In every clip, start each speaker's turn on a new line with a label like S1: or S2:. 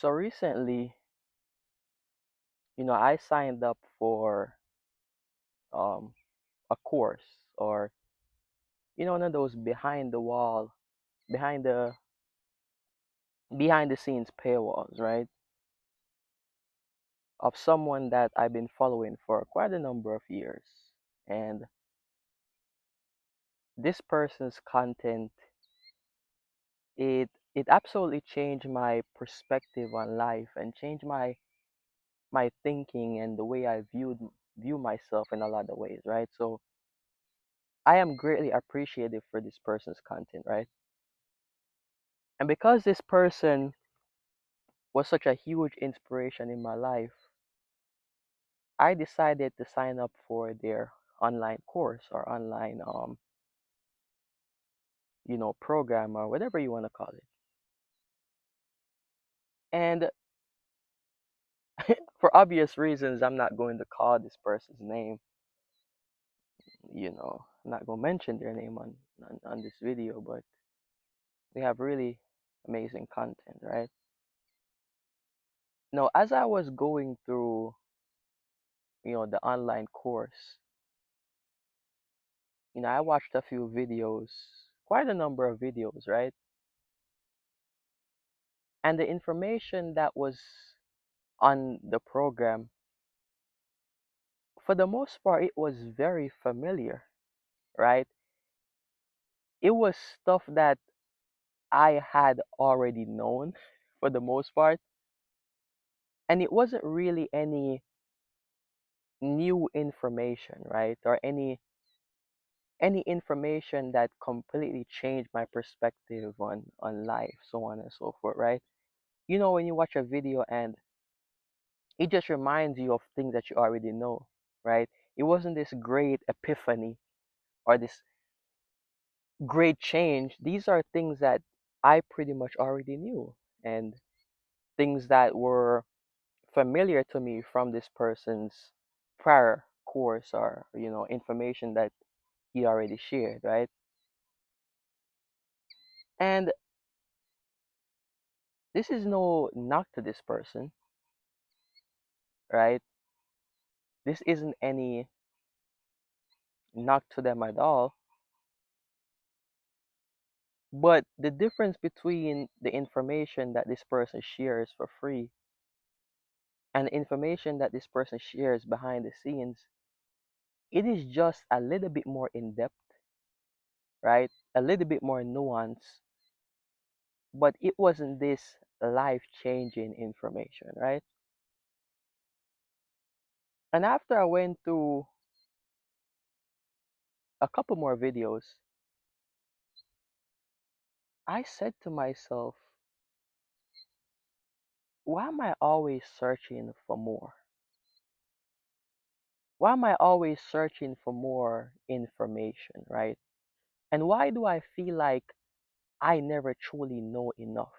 S1: So recently, I signed up for um a course, or one of those behind the behind the scenes paywalls, right? Of someone that I've been following for quite a number of years. And this person's content, it absolutely changed my perspective on life and changed my thinking and the way I view myself in a lot of ways, right? So I am greatly appreciative for this person's content, right? And because this person was such a huge inspiration in my life, I decided to sign up for their online course or online program or whatever you want to call it. And for obvious reasons, I'm not going to call this person's name, I'm not going to mention their name on this video, but they have really amazing content, right? Now, as I was going through, the online course, I watched a few videos, quite a number of videos, right? And the information that was on the program, for the most part, it was very familiar, right? It was stuff that I had already known for the most part, and it wasn't really any new information, right? Or any information that completely changed my perspective on life, so on and so forth, right? When you watch a video and it just reminds you of things that you already know, right? It wasn't this great epiphany or this great change. These are things that I pretty much already knew, and things that were familiar to me from this person's prior course, or information that he already shared, right? And this is no knock to this person, right? This isn't any knock to them at all. But the difference between the information that this person shares for free and the information that this person shares behind the scenes, it is just a little bit more in depth, right? A little bit more nuance, but it wasn't this life changing information, right? And after I went through a couple more videos, I said to myself, why am I always searching for more? Why am I always searching for more information, right? And why do I feel like I never truly know enough?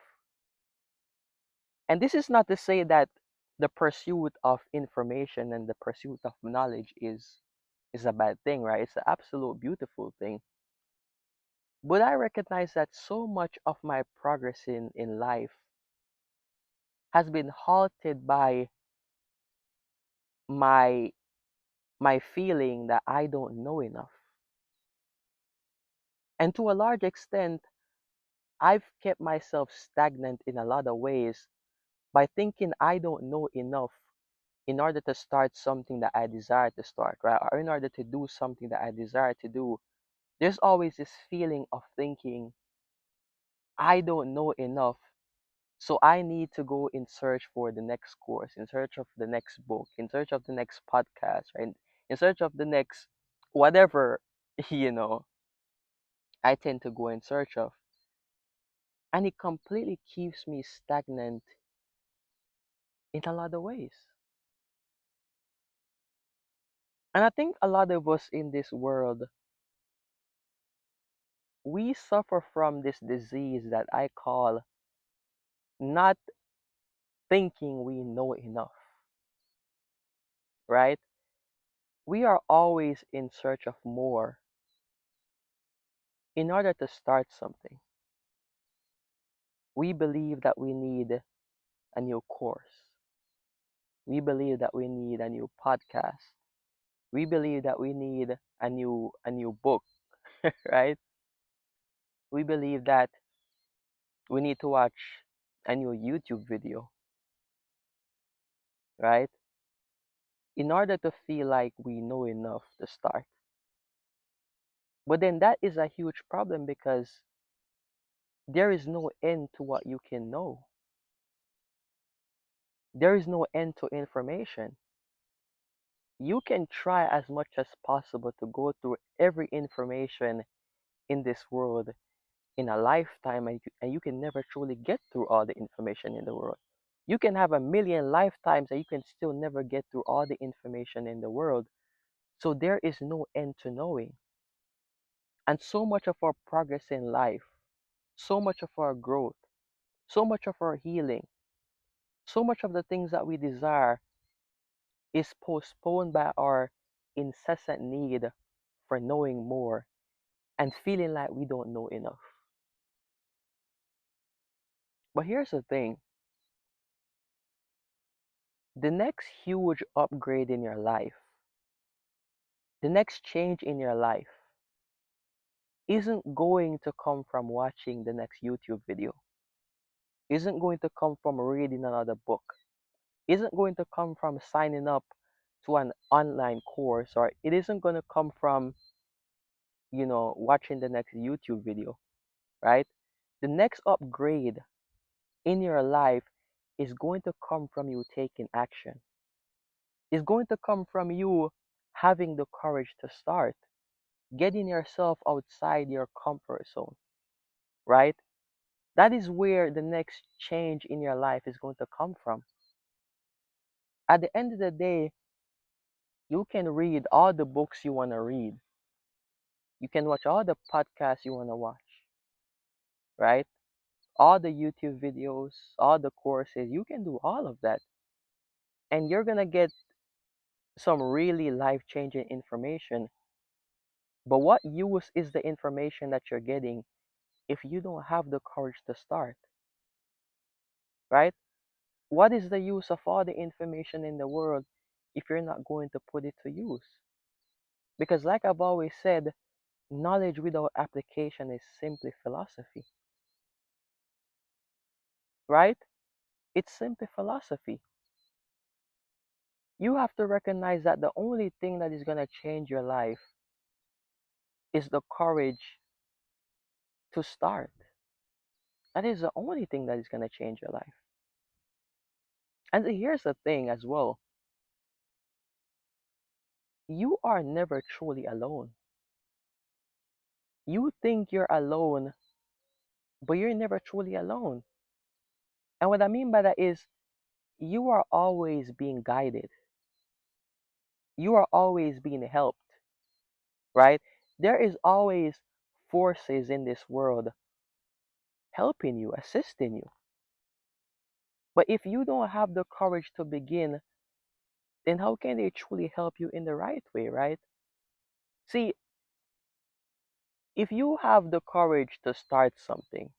S1: And this is not to say that the pursuit of information and the pursuit of knowledge is a bad thing, right? It's an absolute beautiful thing. But I recognize that so much of my progress in life has been halted by my my feeling that I don't know enough. And to a large extent, I've kept myself stagnant in a lot of ways by thinking I don't know enough in order to start something that I desire to start, right? Or in order to do something that I desire to do. There's always this feeling of thinking I don't know enough. So I need to go in search for the next course, in search of the next book, in search of the next podcast, right? In search of the next whatever, you know, I tend to go in search of. And it completely keeps me stagnant in a lot of ways. And I think a lot of us in this world, we suffer from this disease that I call not thinking we know enough, right? We are always in search of more in order to start something. We believe that we need a new course. We believe that we need a new podcast. We believe that we need a new book, right? We believe that we need to watch a new YouTube video, right? In order to feel like we know enough to start. But then that is a huge problem because there is no end to what you can know. There is no end to information. You can try as much as possible to go through every information in this world in a lifetime, and you can never truly get through all the information in the world. You can have a million lifetimes and you can still never get through all the information in the world. So there is no end to knowing. And so much of our progress in life, so much of our growth, so much of our healing, so much of the things that we desire is postponed by our incessant need for knowing more and feeling like we don't know enough. But here's the thing, the next huge upgrade in your life, the next change in your life, isn't going to come from watching the next YouTube video, isn't going to come from reading another book, isn't going to come from signing up to an online course, or it isn't going to come from, watching the next YouTube video, right? The next upgrade in your life is going to come from you taking action. It's going to come from you having the courage to start, getting yourself outside your comfort zone, right? That is where the next change in your life is going to come from. At the end of the day, you can read all the books you want to read. You can watch all the podcasts you want to watch, right? All the YouTube videos, all the courses, you can do all of that. And you're going to get some really life changing information. But what use is the information that you're getting if you don't have the courage to start, right? What is the use of all the information in the world if you're not going to put it to use? Because, like I've always said, knowledge without application is simply philosophy, right? It's simply philosophy. You have to recognize that the only thing that is going to change your life is the courage to start. That is the only thing that is going to change your life. And here's the thing as well, you are never truly alone. You think you're alone, but you're never truly alone. And what I mean by that is you are always being guided, you are always being helped, right? There is always forces in this world helping you, assisting you. But if you don't have the courage to begin, then how can they truly help you in the right way, right? See, if you have the courage to start something,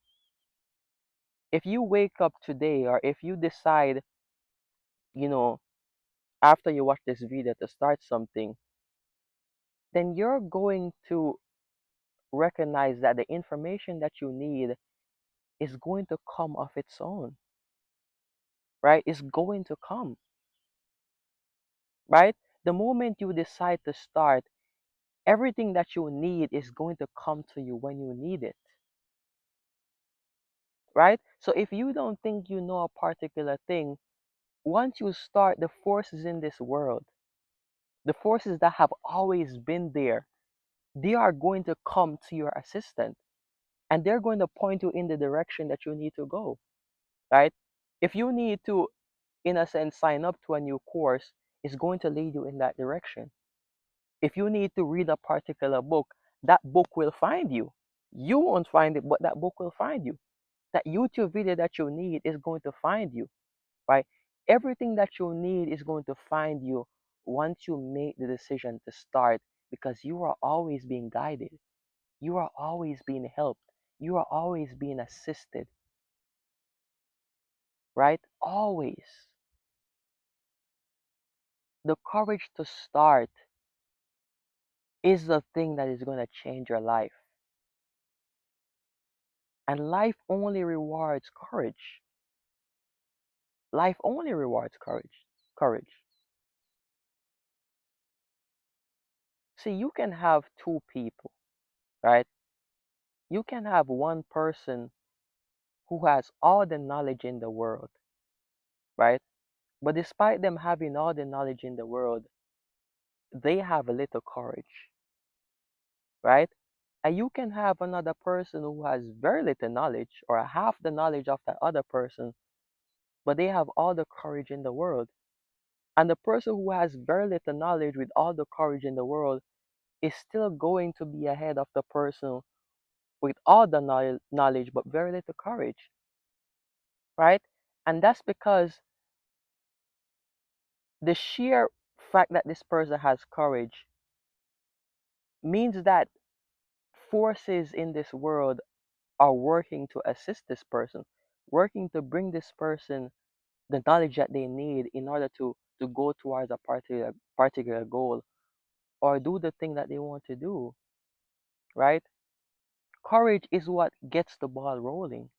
S1: if you wake up today or if you decide, you know, after you watch this video to start something, then you're going to recognize that the information that you need is going to come of its own, right? It's going to come, right? The moment you decide to start, everything that you need is going to come to you when you need it, right? So if you don't think you know a particular thing, once you start, the forces in this world, the forces that have always been there, they are going to come to your assistant and they're going to point you in the direction that you need to go, right? If you need to, in a sense, sign up to a new course, it's going to lead you in that direction. If you need to read a particular book, that book will find you. You won't find it, but that book will find you. That YouTube video that you need is going to find you, right? Everything that you need is going to find you once you make the decision to start because you are always being guided. You are always being helped. You are always being assisted. right? Always. The courage to start is the thing that is going to change your life. And life only rewards courage. Life only rewards courage. Courage. See, you can have two people, right? You can have one person who has all the knowledge in the world, right? But despite them having all the knowledge in the world, they have a little courage, right? And you can have another person who has very little knowledge or half the knowledge of that other person, but they have all the courage in the world. And the person who has very little knowledge with all the courage in the world is still going to be ahead of the person with all the knowledge but very little courage, right? And that's because the sheer fact that this person has courage means that forces in this world are working to assist this person, working to bring this person the knowledge that they need in order to go towards a particular goal or do the thing that they want to do, right? Courage is what gets the ball rolling.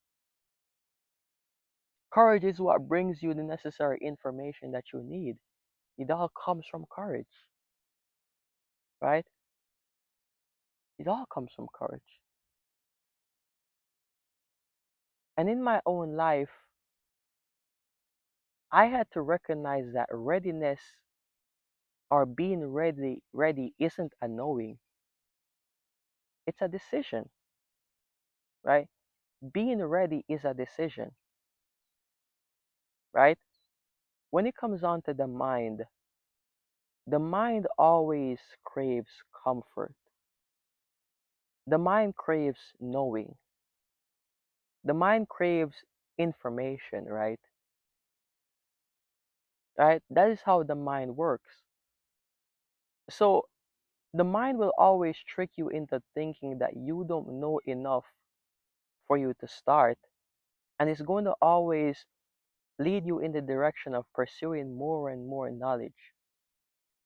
S1: Courage is what brings you the necessary information that you need. It all comes from courage, right? It all comes from courage. And in my own life, I had to recognize that readiness or being ready isn't a knowing. It's a decision, right? Being ready is a decision, right? When it comes on to the mind always craves comfort. The mind craves knowing. The mind craves information, right? Right? That is how the mind works. So the mind will always trick you into thinking that you don't know enough for you to start, and it's going to always lead you in the direction of pursuing more and more knowledge,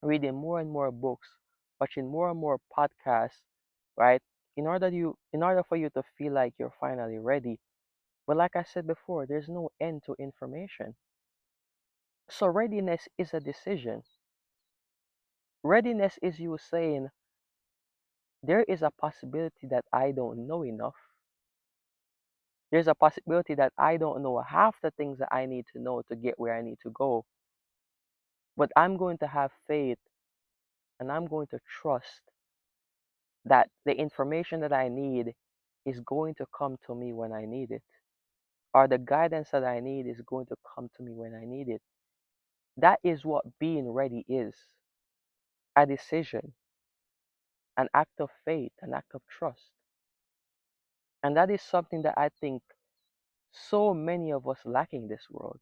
S1: reading more and more books, watching more and more podcasts, right? In order for you to feel like you're finally ready. But like I said before, there's no end to information. So readiness is a decision. Readiness is you saying there is a possibility that I don't know enough. There's a possibility that I don't know half the things that I need to know to get where I need to go. But I'm going to have faith and I'm going to trust that the information that I need is going to come to me when I need it, or the guidance that I need is going to come to me when I need it. That is what being ready is, a decision, an act of faith, an act of trust. And that is something that I think so many of us lack in this world.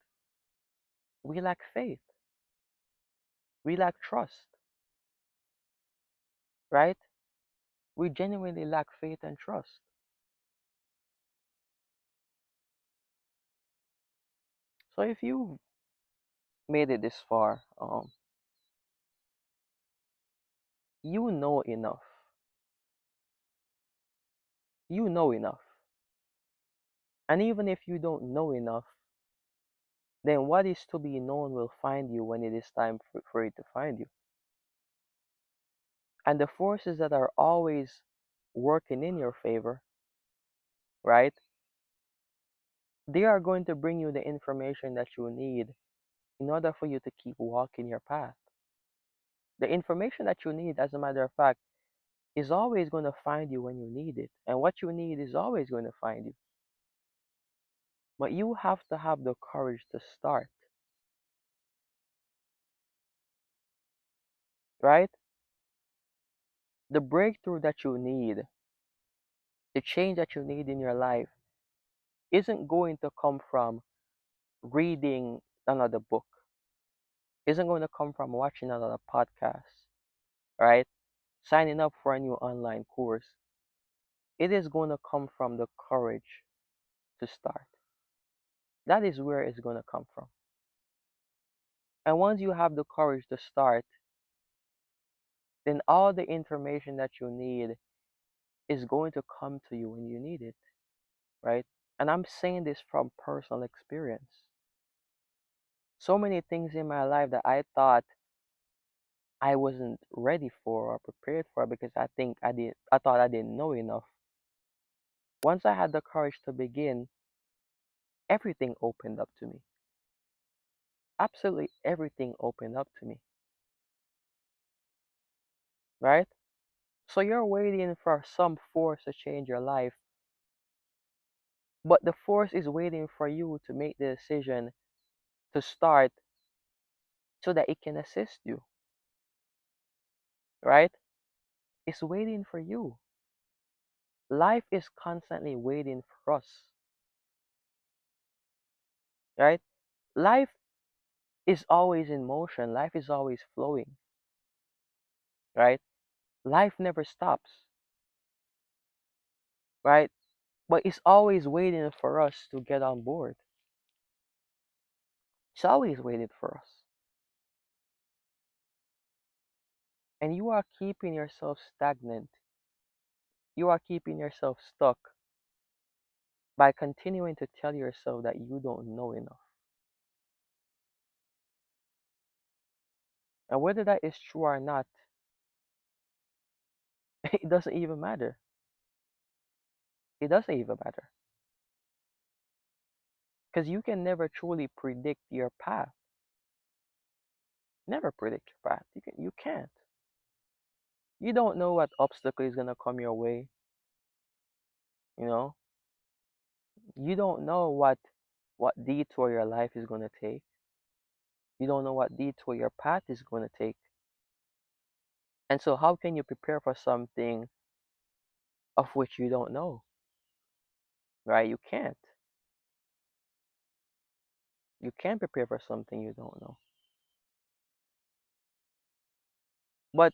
S1: We lack faith, we lack trust, right? We genuinely lack faith and trust. So if you made it this far, you know enough. You know enough. And even if you don't know enough, then what is to be known will find you when it is time for it to find you. And the forces that are always working in your favor, right? They are going to bring you the information that you need in order for you to keep walking your path. The information that you need, as a matter of fact, is always going to find you when you need it. And what you need is always going to find you. But you have to have the courage to start, right? The breakthrough that you need, the change that you need in your life, isn't going to come from reading another book, isn't going to come from watching another podcast, right? Signing up for a new online course. It is going to come from the courage to start. That is where it's going to come from. And once you have the courage to start, then all the information that you need is going to come to you when you need it, right? And I'm saying this from personal experience. So many things in my life that I thought I wasn't ready for or prepared for because I thought I didn't know enough. Once I had the courage to begin, everything opened up to me. Absolutely everything opened up to me, right? So you're waiting for some force to change your life, but the force is waiting for you to make the decision to start so that it can assist you, right? It's waiting for you. Life is constantly waiting for us, right? Life is always in motion, life is always flowing, right? Life never stops, right? But it's always waiting for us to get on board. It's always waiting for us. And you are keeping yourself stagnant. You are keeping yourself stuck by continuing to tell yourself that you don't know enough. And whether that is true or not, it doesn't even matter. It doesn't even matter. Because you can never truly predict your path. Never predict your path. You can't. You don't know what obstacle is gonna come your way, you know? You don't know what detour your life is gonna take. You don't know what detour your path is gonna take. And so how can you prepare for something of which you don't know? Right? You can't. You can't prepare for something you don't know. But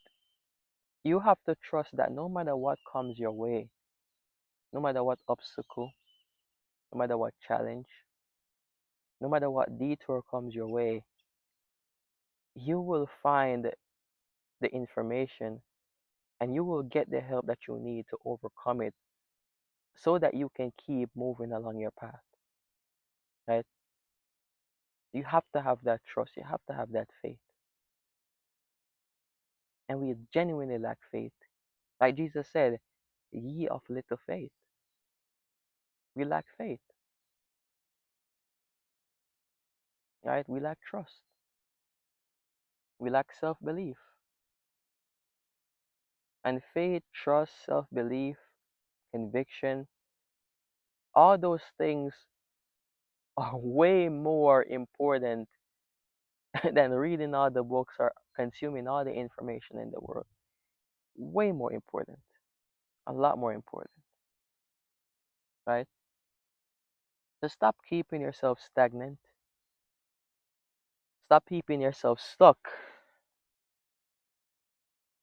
S1: you have to trust that no matter what comes your way, no matter what obstacle, no matter what challenge, no matter what detour comes your way, you will find the information and you will get the help that you need to overcome it so that you can keep moving along your path, right? You have to have that trust, you have to have that faith. And we genuinely lack faith. Like Jesus said, ye of little faith. We lack faith, right? We lack trust. We lack self belief. And faith, trust, self belief, conviction, all those things are way more important than reading all the books or consuming all the information in the world. Way more important. A lot more important, right? So stop keeping yourself stagnant. Stop keeping yourself stuck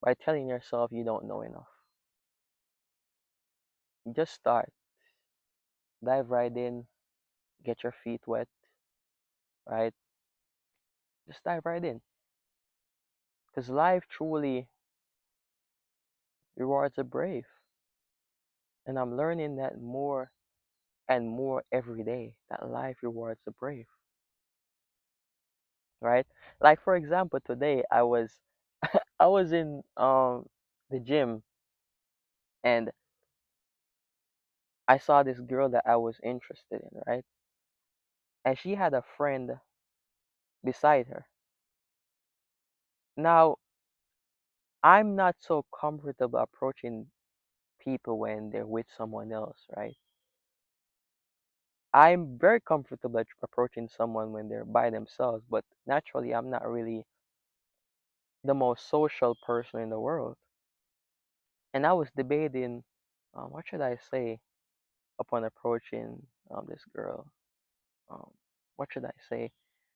S1: by telling yourself you don't know enough. Just start. Dive right in. Get your feet wet, right? Just dive right in. Because life truly rewards the brave. And I'm learning that more and more every day, that life rewards the brave, right? Like for example, today I was in the gym and I saw this girl that I was interested in, right? And she had a friend beside her. Now, I'm not so comfortable approaching people when they're with someone else, right? I'm very comfortable approaching someone when they're by themselves, but naturally, I'm not really the most social person in the world. And I was debating, what should I say upon approaching this girl? Um, what should I say?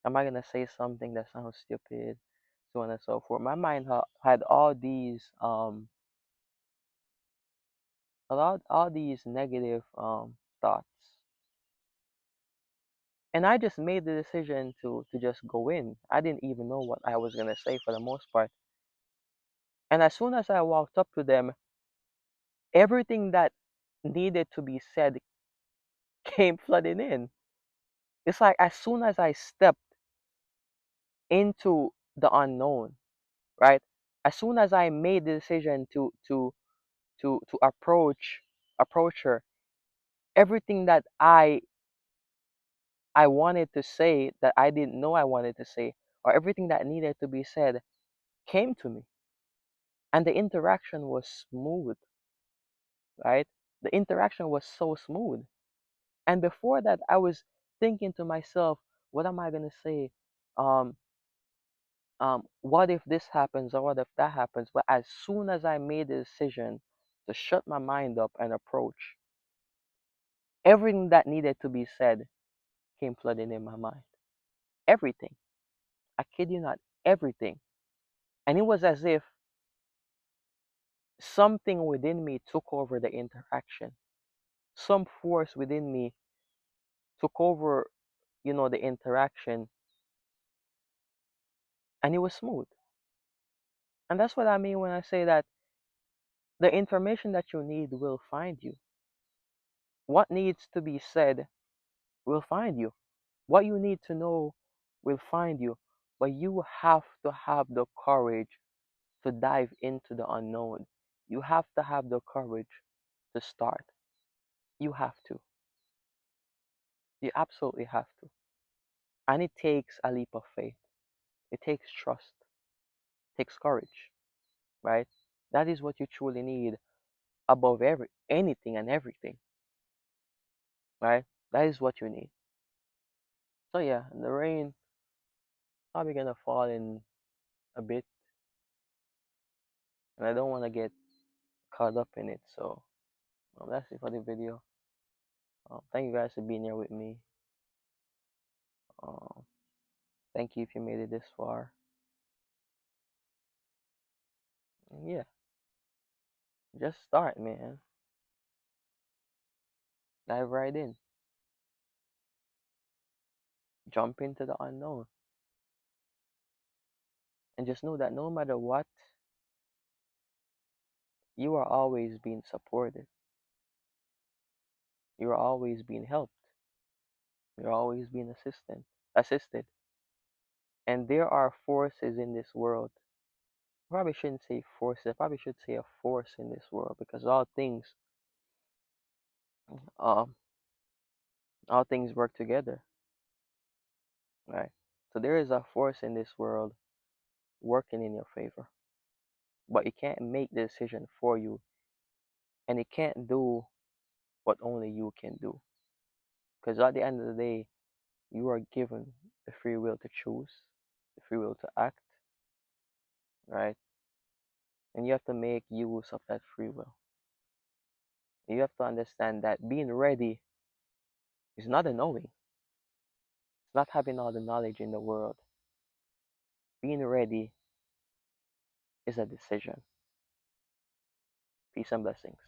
S1: Am I gonna say something that sounds stupid, so on and so forth? My mind had all these all these negative thoughts, And I just made the decision to just go in. I didn't even know what I was gonna say for the most part. And as soon as I walked up to them, everything that needed to be said came flooding in. It's like as soon as I stepped into the unknown, right? As soon as I made the decision to approach her, everything that I wanted to say that I didn't know I wanted to say, or everything that needed to be said came to me. And the interaction was smooth, right? The interaction was so smooth. And before that, I was thinking to myself, what am I gonna say? Um, what if this happens or what if that happens? But as soon as I made the decision to shut my mind up and approach, everything that needed to be said came flooding in my mind. Everything. I kid you not, everything. And it was as if something within me took over the interaction. Some force within me took over, the interaction, and it was smooth. And that's what I mean when I say that the information that you need will find you. What needs to be said will find you. What you need to know will find you. But you have to have the courage to dive into the unknown. You have to have the courage to start. You have to. You absolutely have to. And it takes a leap of faith. It takes trust. It takes courage, right? That is what you truly need above anything and everything, right? That is what you need. So yeah, the rain probably gonna fall in a bit, and I don't want to get caught up in it. So that's it for the video. Thank you guys for being here with me. Um, thank you if you made it this far. And yeah, just start, man. Dive right in. Jump into the unknown, and just know that no matter what, you are always being supported. You are always being helped. You're always being assisted. And there are forces in this world. I probably shouldn't say forces. I probably should say a force in this world because um, all things work together, right? So there is a force in this world working in your favor, but it can't make the decision for you, and it can't do what only you can do. Because at the end of the day, you are given the free will to choose, the free will to act, right? And you have to make use of that free will. You have to understand that being ready is not a knowing. It's not having all the knowledge in the world. Being ready is a decision. Peace and blessings.